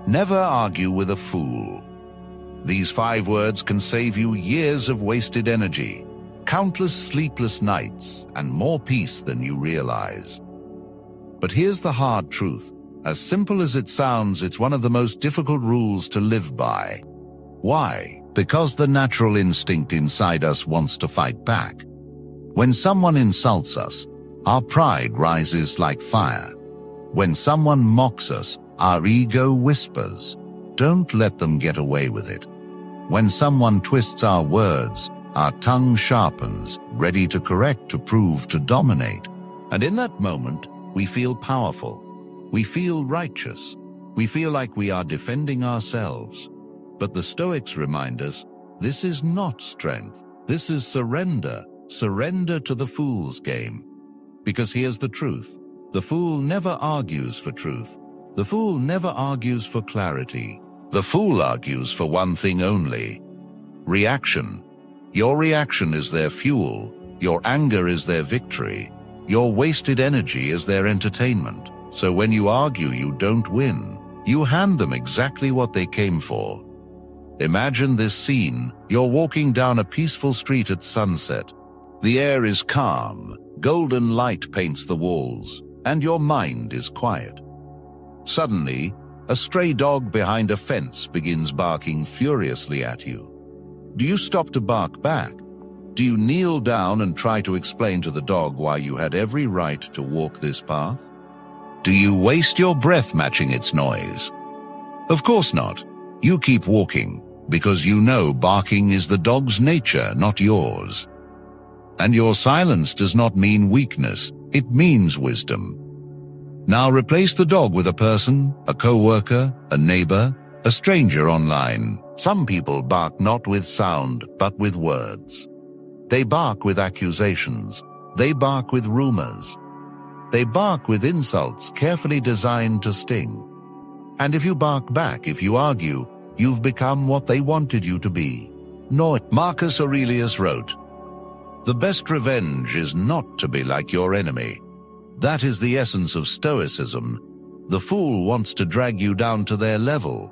Never argue with a fool. These 5 words can save you years of wasted energy, countless sleepless nights, and more peace than you realize. But here's the hard truth. As simple as it sounds, it's one of the most difficult rules to live by. Why? Because the natural instinct inside us wants to fight back. When someone insults us, our pride rises like fire. When someone mocks us, our ego whispers, "Don't let them get away with it." When someone twists our words, our tongue sharpens, ready to correct, to prove, to dominate. And in that moment, we feel powerful. We feel righteous. We feel like we are defending ourselves. But the Stoics remind us, this is not strength. This is surrender. Surrender to the fool's game. Because here's the truth. The fool never argues for truth. The fool never argues for clarity. The fool argues for one thing only: reaction. Your reaction is their fuel. Your anger is their victory. Your wasted energy is their entertainment. So when you argue, you don't win. You hand them exactly what they came for. Imagine this scene. You're walking down a peaceful street at sunset. The air is calm. Golden light paints the walls, and your mind is quiet. Suddenly, a stray dog behind a fence begins barking furiously at you. Do you stop to bark back? Do you kneel down and try to explain to the dog why you had every right to walk this path? Do you waste your breath matching its noise? Of course not. You keep walking, because you know barking is the dog's nature, not yours. And your silence does not mean weakness, it means wisdom. Now replace the dog with a person, a co-worker, a neighbor, a stranger online. Some people bark not with sound, but with words. They bark with accusations. They bark with rumors. They bark with insults carefully designed to sting. And if you bark back, if you argue, you've become what they wanted you to be. Marcus Aurelius wrote, "The best revenge is not to be like your enemy." That is the essence of Stoicism. The fool wants to drag you down to their level.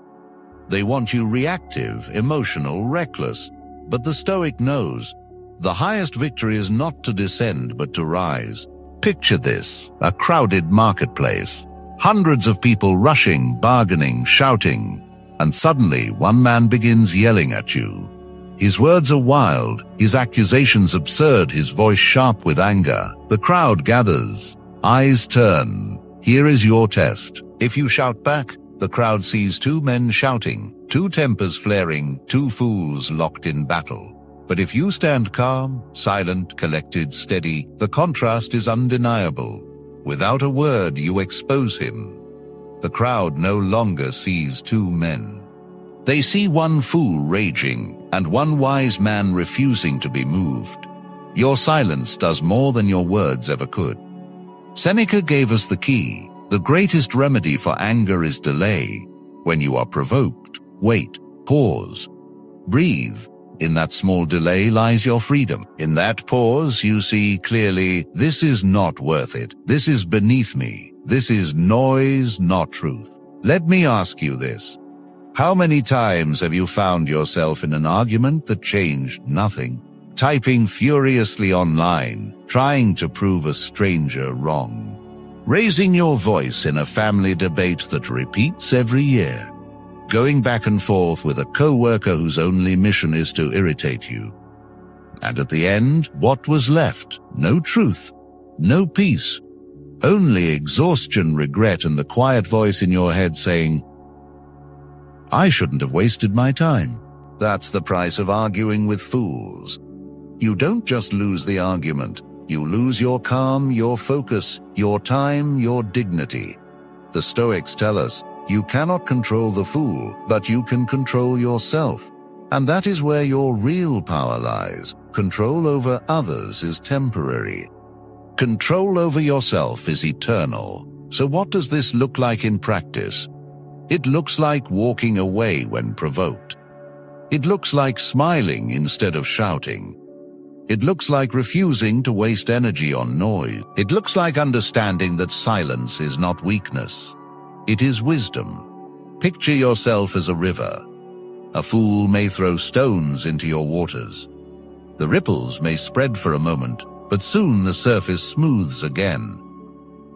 They want you reactive, emotional, reckless. But the Stoic knows, the highest victory is not to descend but to rise. Picture this, a crowded marketplace. Hundreds of people rushing, bargaining, shouting. And suddenly, one man begins yelling at you. His words are wild, his accusations absurd, his voice sharp with anger. The crowd gathers. Eyes turn. Here is your test. If you shout back, the crowd sees 2 men shouting, 2 tempers flaring, 2 fools locked in battle. But if you stand calm, silent, collected, steady, the contrast is undeniable. Without a word, you expose him. The crowd no longer sees 2 men. They see 1 fool raging, and 1 wise man refusing to be moved. Your silence does more than your words ever could. Seneca gave us the key. The greatest remedy for anger is delay. When you are provoked, wait, pause, breathe. In that small delay lies your freedom. In that pause, you see clearly, this is not worth it. This is beneath me. This is noise, not truth. Let me ask you this. How many times have you found yourself in an argument that changed nothing? Typing furiously online, trying to prove a stranger wrong. Raising your voice in a family debate that repeats every year. Going back and forth with a co-worker whose only mission is to irritate you. And at the end, what was left? No truth, no peace, only exhaustion, regret, and the quiet voice in your head saying, "I shouldn't have wasted my time." That's the price of arguing with fools. You don't just lose the argument, you lose your calm, your focus, your time, your dignity. The Stoics tell us, you cannot control the fool, but you can control yourself. And that is where your real power lies. Control over others is temporary. Control over yourself is eternal. So what does this look like in practice? It looks like walking away when provoked. It looks like smiling instead of shouting. It looks like refusing to waste energy on noise. It looks like understanding that silence is not weakness. It is wisdom. Picture yourself as a river. A fool may throw stones into your waters. The ripples may spread for a moment, but soon the surface smooths again.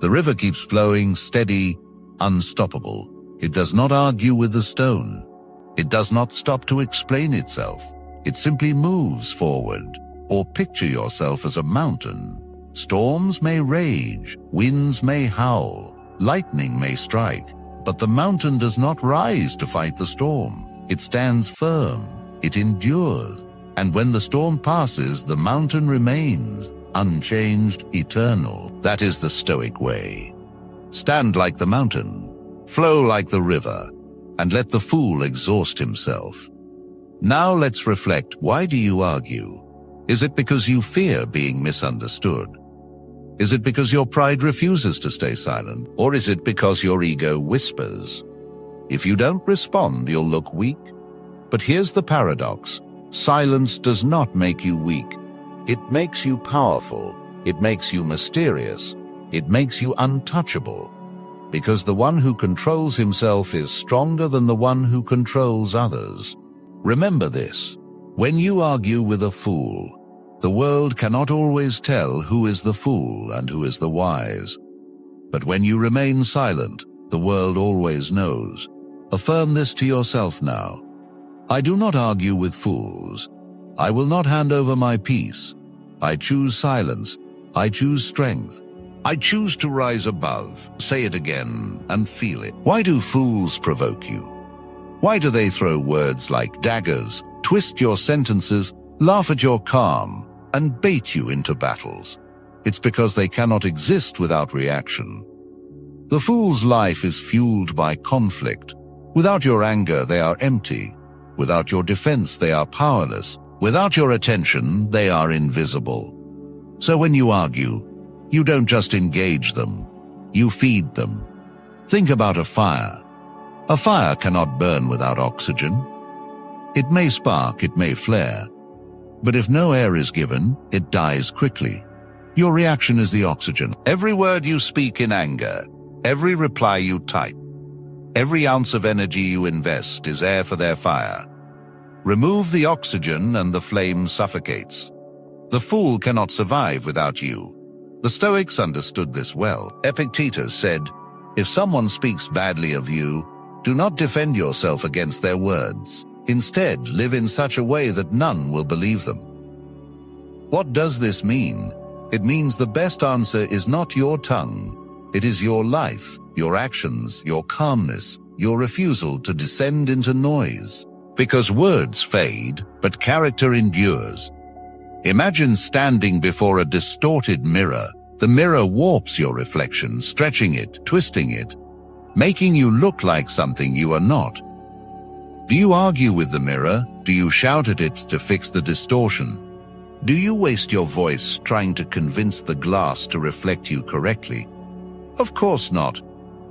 The river keeps flowing, steady, unstoppable. It does not argue with the stone. It does not stop to explain itself. It simply moves forward. Or picture yourself as a mountain. Storms may rage, winds may howl, lightning may strike, but the mountain does not rise to fight the storm. It stands firm, it endures, and when the storm passes, the mountain remains, unchanged, eternal. That is the Stoic way. Stand like the mountain, flow like the river, and let the fool exhaust himself. Now let's reflect. Why do you argue? Is it because you fear being misunderstood? Is it because your pride refuses to stay silent? Or is it because your ego whispers? If you don't respond, you'll look weak. But here's the paradox. Silence does not make you weak. It makes you powerful. It makes you mysterious. It makes you untouchable. Because the one who controls himself is stronger than the one who controls others. Remember this. When you argue with a fool, the world cannot always tell who is the fool and who is the wise. But when you remain silent, the world always knows. Affirm this to yourself now. I do not argue with fools. I will not hand over my peace. I choose silence. I choose strength. I choose to rise above. Say it again and feel it. Why do fools provoke you? Why do they throw words like daggers, twist your sentences, laugh at your calm, and bait you into battles? It's because they cannot exist without reaction. The fool's life is fueled by conflict. Without your anger, they are empty. Without your defense, they are powerless. Without your attention, they are invisible. So when you argue, you don't just engage them, you feed them. Think about a fire. A fire cannot burn without oxygen. It may spark, it may flare, but if no air is given, it dies quickly. Your reaction is the oxygen. Every word you speak in anger, every reply you type, every ounce of energy you invest is air for their fire. Remove the oxygen and the flame suffocates. The fool cannot survive without you. The Stoics understood this well. Epictetus said, "If someone speaks badly of you, do not defend yourself against their words. Instead, live in such a way that none will believe them." What does this mean? It means the best answer is not your tongue. It is your life, your actions, your calmness, your refusal to descend into noise. Because words fade, but character endures. Imagine standing before a distorted mirror. The mirror warps your reflection, stretching it, twisting it, making you look like something you are not. Do you argue with the mirror? Do you shout at it to fix the distortion? Do you waste your voice trying to convince the glass to reflect you correctly? Of course not.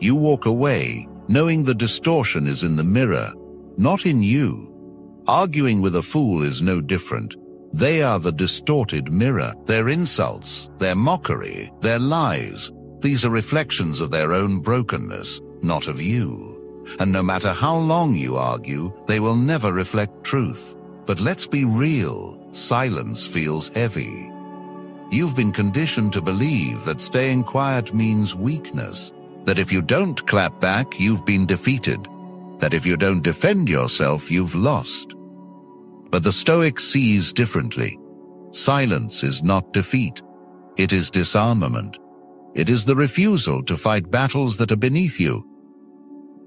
You walk away, knowing the distortion is in the mirror, not in you. Arguing with a fool is no different. They are the distorted mirror. Their insults, their mockery, their lies, these are reflections of their own brokenness, not of you. And no matter how long you argue, they will never reflect truth. But let's be real, silence feels heavy. You've been conditioned to believe that staying quiet means weakness, that if you don't clap back, you've been defeated, that if you don't defend yourself, you've lost. But the Stoic sees differently. Silence is not defeat. It is disarmament. It is the refusal to fight battles that are beneath you.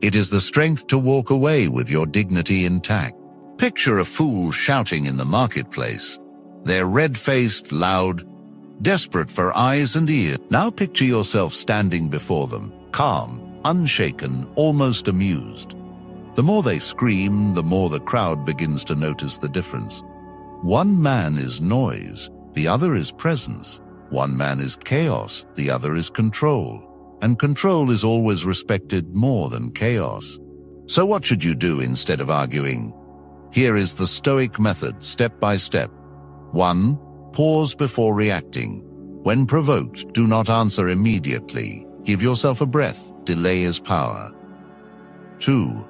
It is the strength to walk away with your dignity intact. Picture a fool shouting in the marketplace. They're red-faced, loud, desperate for eyes and ears. Now picture yourself standing before them, calm, unshaken, almost amused. The more they scream, the more the crowd begins to notice the difference. One man is noise, the other is presence. One man is chaos, the other is control. And control is always respected more than chaos. So what should you do instead of arguing? Here is the Stoic method, step by step. 1. Pause before reacting. When provoked, do not answer immediately. Give yourself a breath. Delay is power. 2.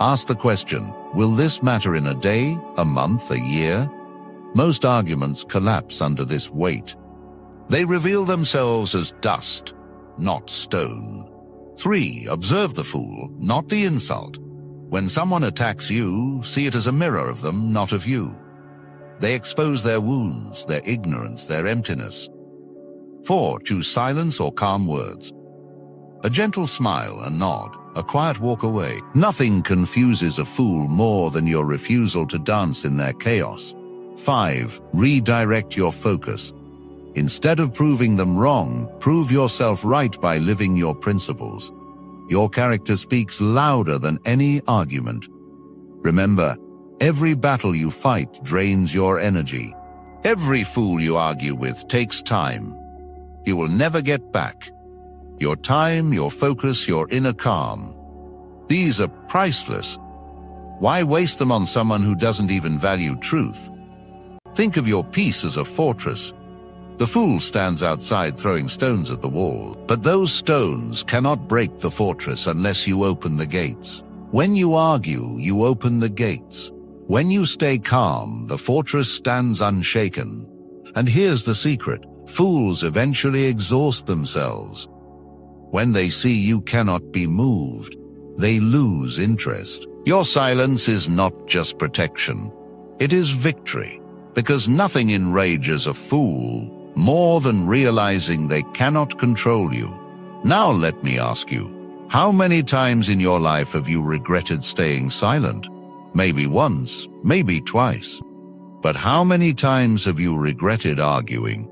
Ask the question, will this matter in a day, a month, a year? Most arguments collapse under this weight. They reveal themselves as dust, not stone. 3. Observe the fool, not the insult. When someone attacks you, see it as a mirror of them, not of you. They expose their wounds, their ignorance, their emptiness. 4. Choose silence or calm words. A gentle smile, a nod, a quiet walk away. Nothing confuses a fool more than your refusal to dance in their chaos. 5. Redirect your focus. Instead of proving them wrong, prove yourself right by living your principles. Your character speaks louder than any argument. Remember, every battle you fight drains your energy. Every fool you argue with takes time. You will never get back. Your time, your focus, your inner calm. These are priceless. Why waste them on someone who doesn't even value truth? Think of your peace as a fortress. The fool stands outside throwing stones at the wall, but those stones cannot break the fortress unless you open the gates. When you argue, you open the gates. When you stay calm, the fortress stands unshaken. And here's the secret. Fools eventually exhaust themselves. When they see you cannot be moved, they lose interest. Your silence is not just protection. It is victory, because nothing enrages a fool more than realizing they cannot control you. Now let me ask you, how many times in your life have you regretted staying silent? Maybe once, maybe twice. But how many times have you regretted arguing?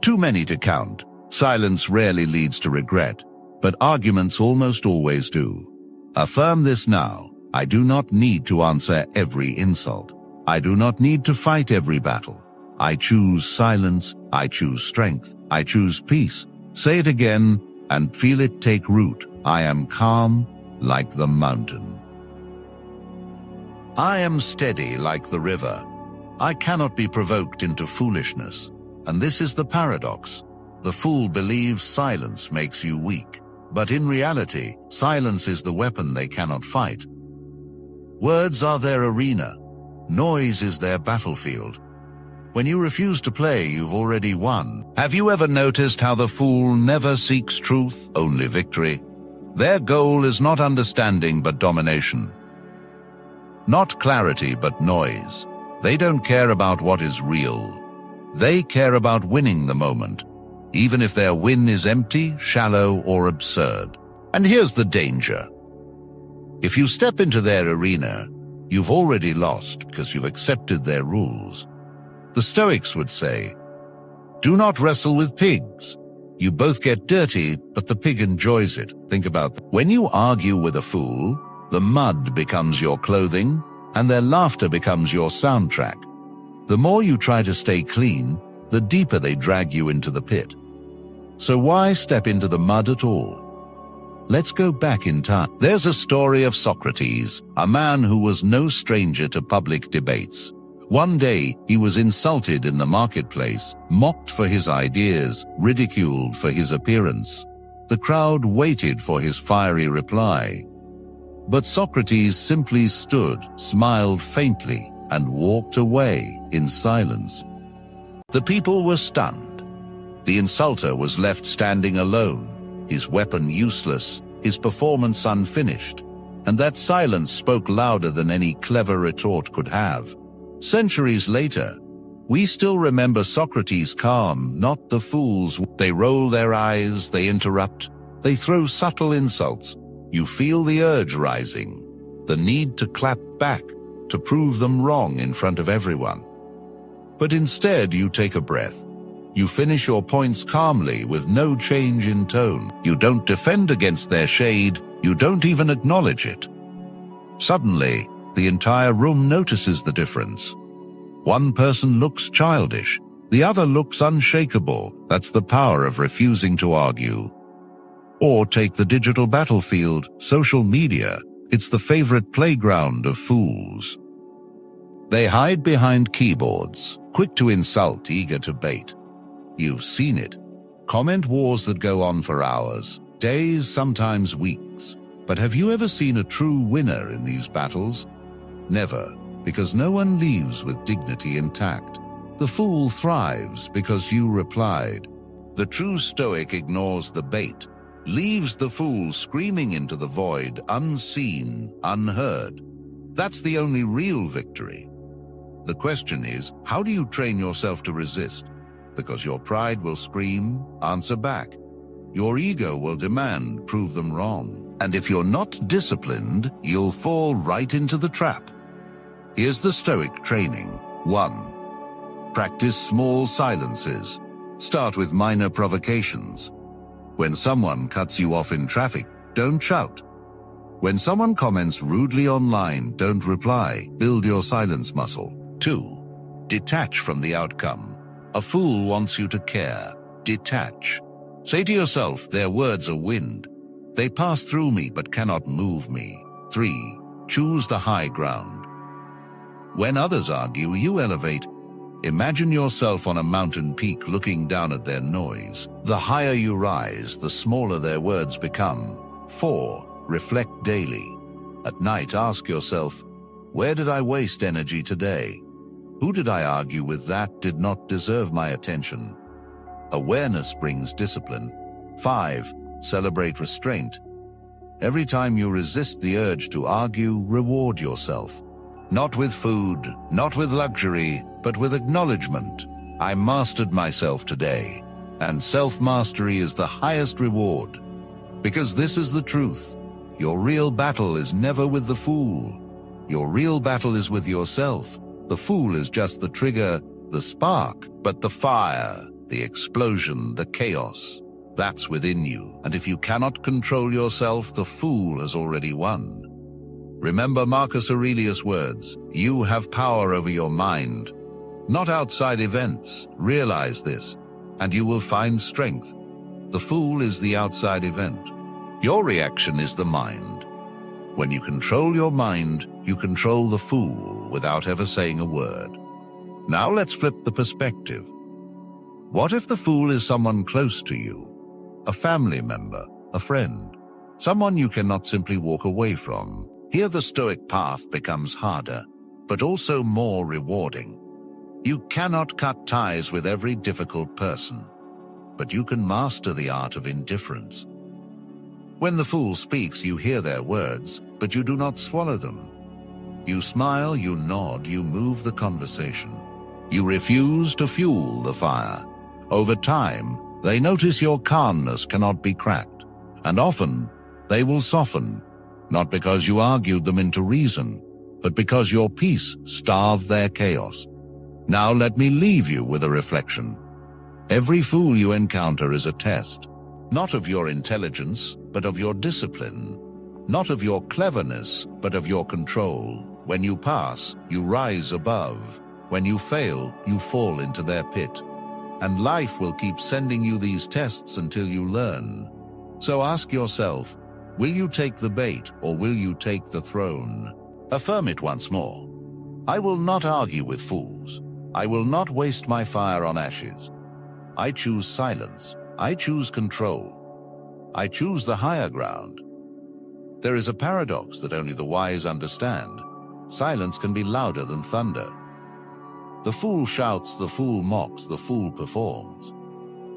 Too many to count. Silence rarely leads to regret, but arguments almost always do. Affirm this now. I do not need to answer every insult. I do not need to fight every battle. I choose silence, I choose strength, I choose peace. Say it again and feel it take root. I am calm like the mountain. I am steady like the river. I cannot be provoked into foolishness. And this is the paradox. The fool believes silence makes you weak. But in reality, silence is the weapon they cannot fight. Words are their arena. Noise is their battlefield. When you refuse to play, you've already won. Have you ever noticed how the fool never seeks truth, only victory? Their goal is not understanding but domination. Not clarity but noise. They don't care about what is real. They care about winning the moment, even if their win is empty, shallow, or absurd. And here's the danger. If you step into their arena, you've already lost because you've accepted their rules. The Stoics would say, do not wrestle with pigs. You both get dirty, but the pig enjoys it. Think about that. When you argue with a fool, the mud becomes your clothing, and their laughter becomes your soundtrack. The more you try to stay clean, the deeper they drag you into the pit. So why step into the mud at all? Let's go back in time. There's a story of Socrates, a man who was no stranger to public debates. One day, he was insulted in the marketplace, mocked for his ideas, ridiculed for his appearance. The crowd waited for his fiery reply. But Socrates simply stood, smiled faintly, and walked away in silence. The people were stunned. The insulter was left standing alone, his weapon useless, his performance unfinished, and that silence spoke louder than any clever retort could have. Centuries later, we still remember Socrates' calm, not the fools. They roll their eyes, they interrupt, they throw subtle insults. You feel the urge rising, the need to clap back, to prove them wrong in front of everyone. But instead you take a breath. You finish your points calmly with no change in tone. You don't defend against their shade, you don't even acknowledge it. Suddenly, the entire room notices the difference. One person looks childish, the other looks unshakable. That's the power of refusing to argue. Or take the digital battlefield, social media. It's the favorite playground of fools. They hide behind keyboards, quick to insult, eager to bait. You've seen it. Comment wars that go on for hours, days, sometimes weeks. But have you ever seen a true winner in these battles? Never, because no one leaves with dignity intact. The fool thrives because you replied. The true Stoic ignores the bait, leaves the fool screaming into the void, unseen, unheard. That's the only real victory. The question is, how do you train yourself to resist? Because your pride will scream, answer back. Your ego will demand, prove them wrong. And if you're not disciplined, you'll fall right into the trap. Here's the Stoic training. 1. Practice small silences. Start with minor provocations. When someone cuts you off in traffic, don't shout. When someone comments rudely online, don't reply. Build your silence muscle. 2. Detach from the outcome. A fool wants you to care. Detach. Say to yourself, their words are wind. They pass through me but cannot move me. 3. Choose the high ground. When others argue, you elevate. Imagine yourself on a mountain peak looking down at their noise. The higher you rise, the smaller their words become. 4. Reflect daily. At night, ask yourself, where did I waste energy today? Who did I argue with that did not deserve my attention? Awareness brings discipline. 5. Celebrate restraint. Every time you resist the urge to argue, reward yourself. Not with food, not with luxury, but with acknowledgement. I mastered myself today, and self-mastery is the highest reward. Because this is the truth. Your real battle is never with the fool. Your real battle is with yourself. The fool is just the trigger, the spark, but the fire, the explosion, the chaos, that's within you. And if you cannot control yourself, the fool has already won. Remember Marcus Aurelius' words, you have power over your mind, not outside events. Realize this, and you will find strength. The fool is the outside event. Your reaction is the mind. When you control your mind, you control the fool without ever saying a word. Now let's flip the perspective. What if the fool is someone close to you? A family member, a friend, someone you cannot simply walk away from. Here the Stoic path becomes harder, but also more rewarding. You cannot cut ties with every difficult person, but you can master the art of indifference. When the fool speaks, you hear their words, but you do not swallow them. You smile, you nod, you move the conversation. You refuse to fuel the fire. Over time, they notice your calmness cannot be cracked, and often they will soften, not because you argued them into reason, but because your peace starved their chaos. Now let me leave you with a reflection. Every fool you encounter is a test, not of your intelligence, but of your discipline, not of your cleverness, but of your control. When you pass, you rise above. When you fail, you fall into their pit. And life will keep sending you these tests until you learn. So ask yourself, will you take the bait or will you take the throne? Affirm it once more. I will not argue with fools. I will not waste my fire on ashes. I choose silence. I choose control. I choose the higher ground. There is a paradox that only the wise understand. Silence can be louder than thunder. The fool shouts, the fool mocks, the fool performs.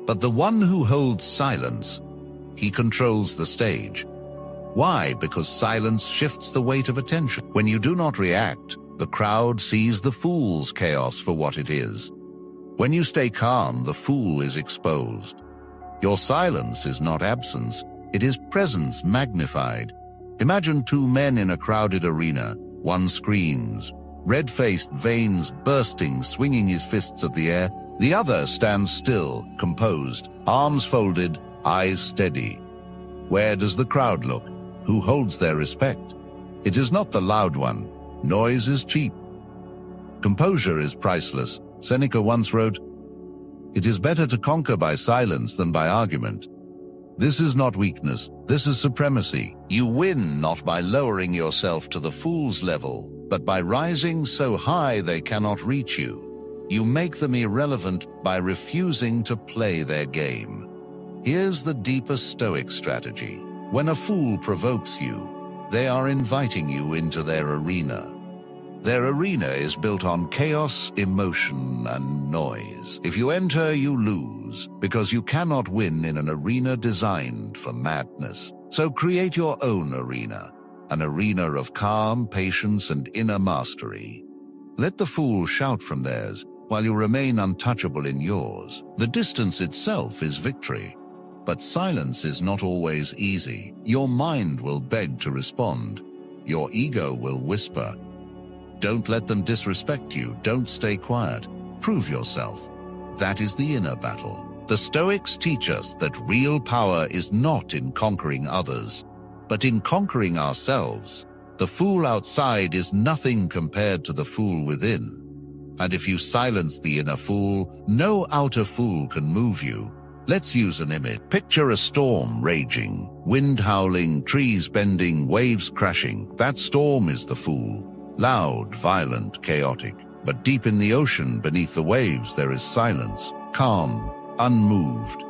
But the one who holds silence, he controls the stage. Why? Because silence shifts the weight of attention. When you do not react, the crowd sees the fool's chaos for what it is. When you stay calm, the fool is exposed. Your silence is not absence, it is presence magnified. Imagine two men in a crowded arena. One screams, red-faced, veins bursting, swinging his fists at the air. The other stands still, composed, arms folded, eyes steady. Where does the crowd look? Who holds their respect? It is not the loud one. Noise is cheap. Composure is priceless. Seneca once wrote, "It is better to conquer by silence than by argument." This is not weakness, this is supremacy. You win not by lowering yourself to the fool's level, but by rising so high they cannot reach you. You make them irrelevant by refusing to play their game. Here's the deeper Stoic strategy. When a fool provokes you, They are inviting you into their arena. Their arena is built on chaos, emotion, and noise. If you enter, you lose, because you cannot win in an arena designed for madness. So create your own arena, an arena of calm, patience, and inner mastery. Let the fool shout from theirs, while you remain untouchable in yours. The distance itself is victory. But silence is not always easy. Your mind will beg to respond. Your ego will whisper. Don't let them disrespect you. Don't stay quiet. Prove yourself. That is the inner battle. The Stoics teach us that real power is not in conquering others, but in conquering ourselves. The fool outside is nothing compared to the fool within. And if you silence the inner fool, no outer fool can move you. Let's use an image. Picture a storm raging, wind howling, trees bending, waves crashing. That storm is the fool. Loud, violent, chaotic. But deep in the ocean, beneath the waves, there is silence, calm, unmoved.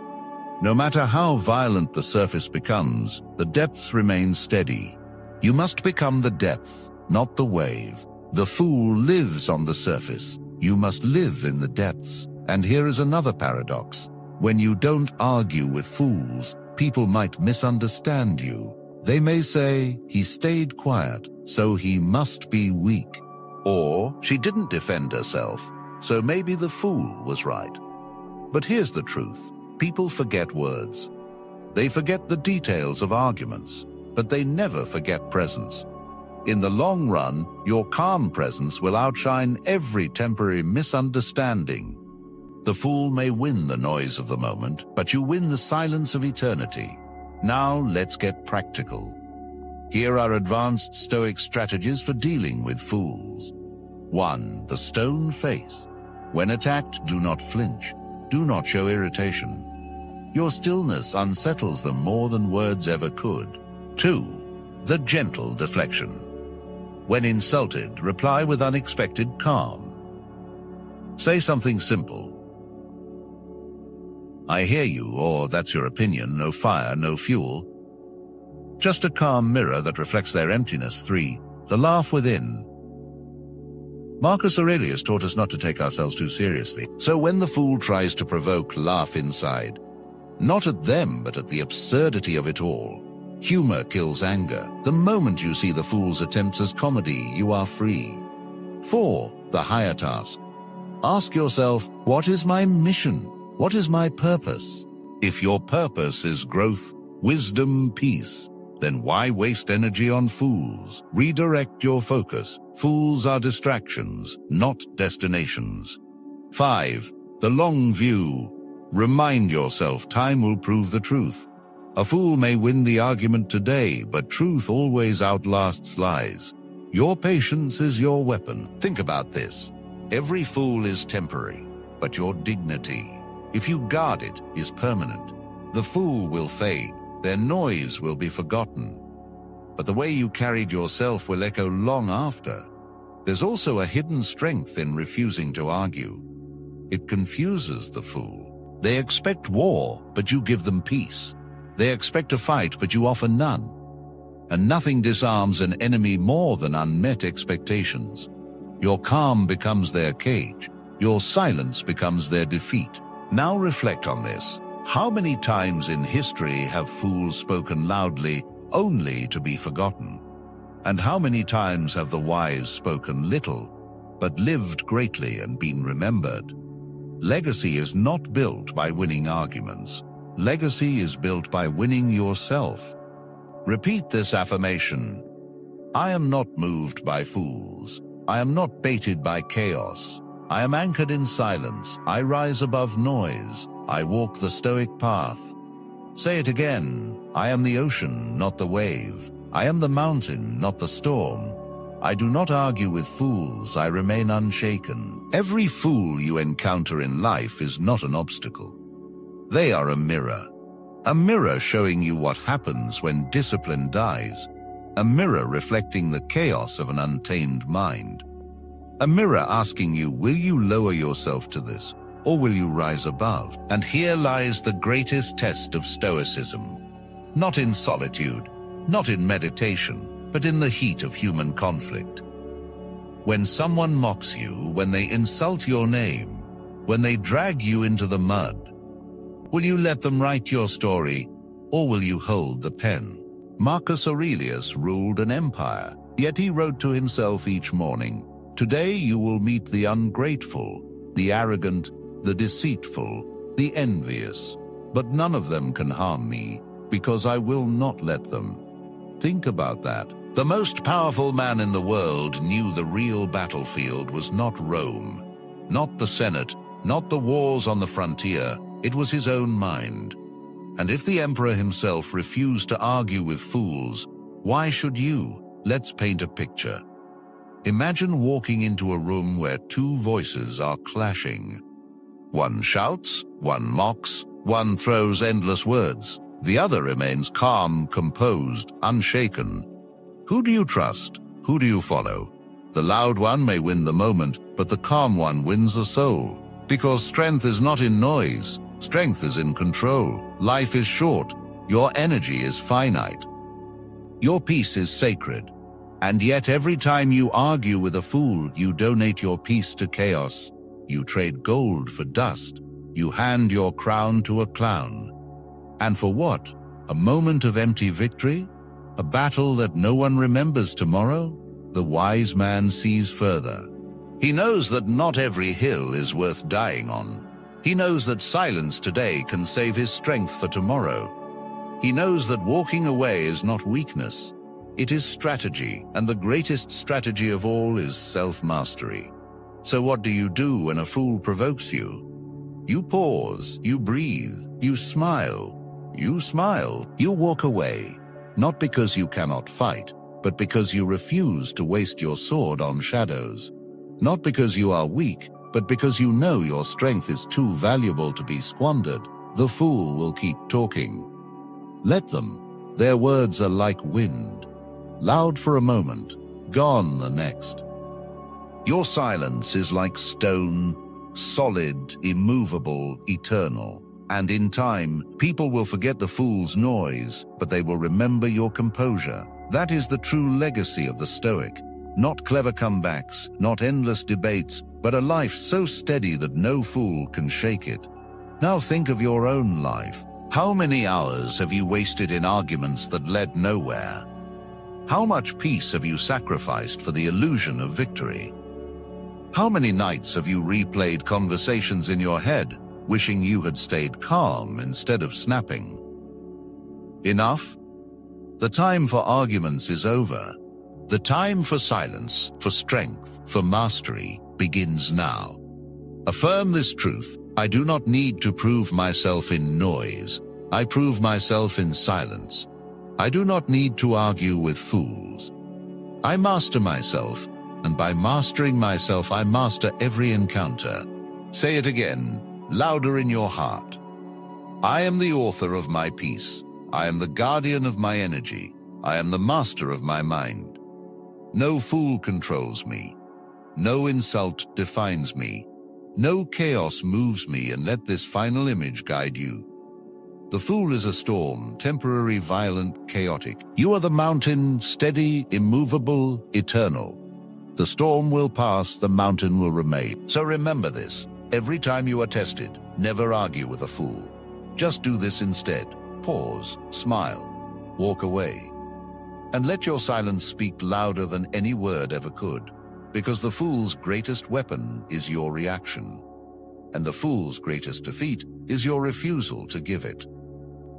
No matter how violent the surface becomes, the depths remain steady. You must become the depth, not the wave. The fool lives on the surface. You must live in the depths. And here is another paradox. When you don't argue with fools, people might misunderstand you. They may say, he stayed quiet, so he must be weak. Or, she didn't defend herself, so maybe the fool was right. But here's the truth. People forget words. They forget the details of arguments, but they never forget presence. In the long run, your calm presence will outshine every temporary misunderstanding. The fool may win the noise of the moment, but you win the silence of eternity. Now let's get practical. Here are advanced Stoic strategies for dealing with fools. 1. The stone face. When attacked, do not flinch. Do not show irritation. Your stillness unsettles them more than words ever could. 2. The gentle deflection. When insulted, reply with unexpected calm. Say something simple. I hear you, or that's your opinion, no fire, no fuel. Just a calm mirror that reflects their emptiness. 3. The laugh within. Marcus Aurelius taught us not to take ourselves too seriously. So when the fool tries to provoke, laugh inside. Not at them, but at the absurdity of it all. Humor kills anger. The moment you see the fool's attempts as comedy, you are free. 4. The higher task. Ask yourself, what is my mission? What is my purpose? If your purpose is growth, wisdom, peace, then why waste energy on fools? Redirect your focus. Fools are distractions, not destinations. 5. The long view. Remind yourself time will prove the truth. A fool may win the argument today, but truth always outlasts lies. Your patience is your weapon. Think about this. Every fool is temporary, but your dignity, if you guard it, is permanent. The fool will fade. Their noise will be forgotten. But the way you carried yourself will echo long after. There's also a hidden strength in refusing to argue. It confuses the fool. They expect war, but you give them peace. They expect a fight, but you offer none. And nothing disarms an enemy more than unmet expectations. Your calm becomes their cage. Your silence becomes their defeat. Now reflect on this. How many times in history have fools spoken loudly only to be forgotten? And how many times have the wise spoken little, but lived greatly and been remembered? Legacy is not built by winning arguments. Legacy is built by winning yourself. Repeat this affirmation. I am not moved by fools. I am not baited by chaos. I am anchored in silence. I rise above noise. I walk the Stoic path. Say it again. I am the ocean, not the wave. I am the mountain, not the storm. I do not argue with fools. I remain unshaken. Every fool you encounter in life is not an obstacle. They are a mirror showing you what happens when discipline dies, a mirror reflecting the chaos of an untamed mind, a mirror asking you, will you lower yourself to this, or will you rise above? And here lies the greatest test of Stoicism. Not in solitude, not in meditation, but in the heat of human conflict. When someone mocks you, when they insult your name, when they drag you into the mud, will you let them write your story, or will you hold the pen? Marcus Aurelius ruled an empire, yet he wrote to himself each morning, "Today you will meet the ungrateful, the arrogant, the deceitful, the envious, but none of them can harm me, because I will not let them." Think about that. The most powerful man in the world knew the real battlefield was not Rome, not the Senate, not the wars on the frontier. It was his own mind. And if the emperor himself refused to argue with fools, why should you? Let's paint a picture. Imagine walking into a room where two voices are clashing. One shouts, one mocks, one throws endless words. The other remains calm, composed, unshaken. Who do you trust? Who do you follow? The loud one may win the moment, but the calm one wins the soul. Because strength is not in noise. Strength is in control. Life is short. Your energy is finite. Your peace is sacred. And yet every time you argue with a fool, you donate your peace to chaos. You trade gold for dust. You hand your crown to a clown. And for what? A moment of empty victory? A battle that no one remembers tomorrow? The wise man sees further. He knows that not every hill is worth dying on. He knows that silence today can save his strength for tomorrow. He knows that walking away is not weakness. It is strategy, and the greatest strategy of all is self-mastery. So what do you do when a fool provokes you? You pause, you breathe, you smile. You walk away, not because you cannot fight, but because you refuse to waste your sword on shadows. Not because you are weak, but because you know your strength is too valuable to be squandered. The fool will keep talking. Let them. Their words are like wind. Loud for a moment, gone the next. Your silence is like stone, solid, immovable, eternal. And in time, people will forget the fool's noise, but they will remember your composure. That is the true legacy of the Stoic. Not clever comebacks, not endless debates, but a life so steady that no fool can shake it. Now think of your own life. How many hours have you wasted in arguments that led nowhere? How much peace have you sacrificed for the illusion of victory? How many nights have you replayed conversations in your head, wishing you had stayed calm instead of snapping? Enough? The time for arguments is over. The time for silence, for strength, for mastery begins now. Affirm this truth. I do not need to prove myself in noise. I prove myself in silence. I do not need to argue with fools. I master myself, and by mastering myself, I master every encounter. Say it again, louder in your heart. I am the author of my peace. I am the guardian of my energy. I am the master of my mind. No fool controls me. No insult defines me. No chaos moves me, and let this final image guide you. The fool is a storm, temporary, violent, chaotic. You are the mountain, steady, immovable, eternal. The storm will pass, the mountain will remain. So remember this. Every time you are tested, never argue with a fool. Just do this instead. Pause, smile, walk away. And let your silence speak louder than any word ever could. Because the fool's greatest weapon is your reaction. And the fool's greatest defeat is your refusal to give it.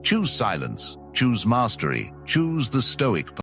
Choose silence, choose mastery, choose the Stoic path.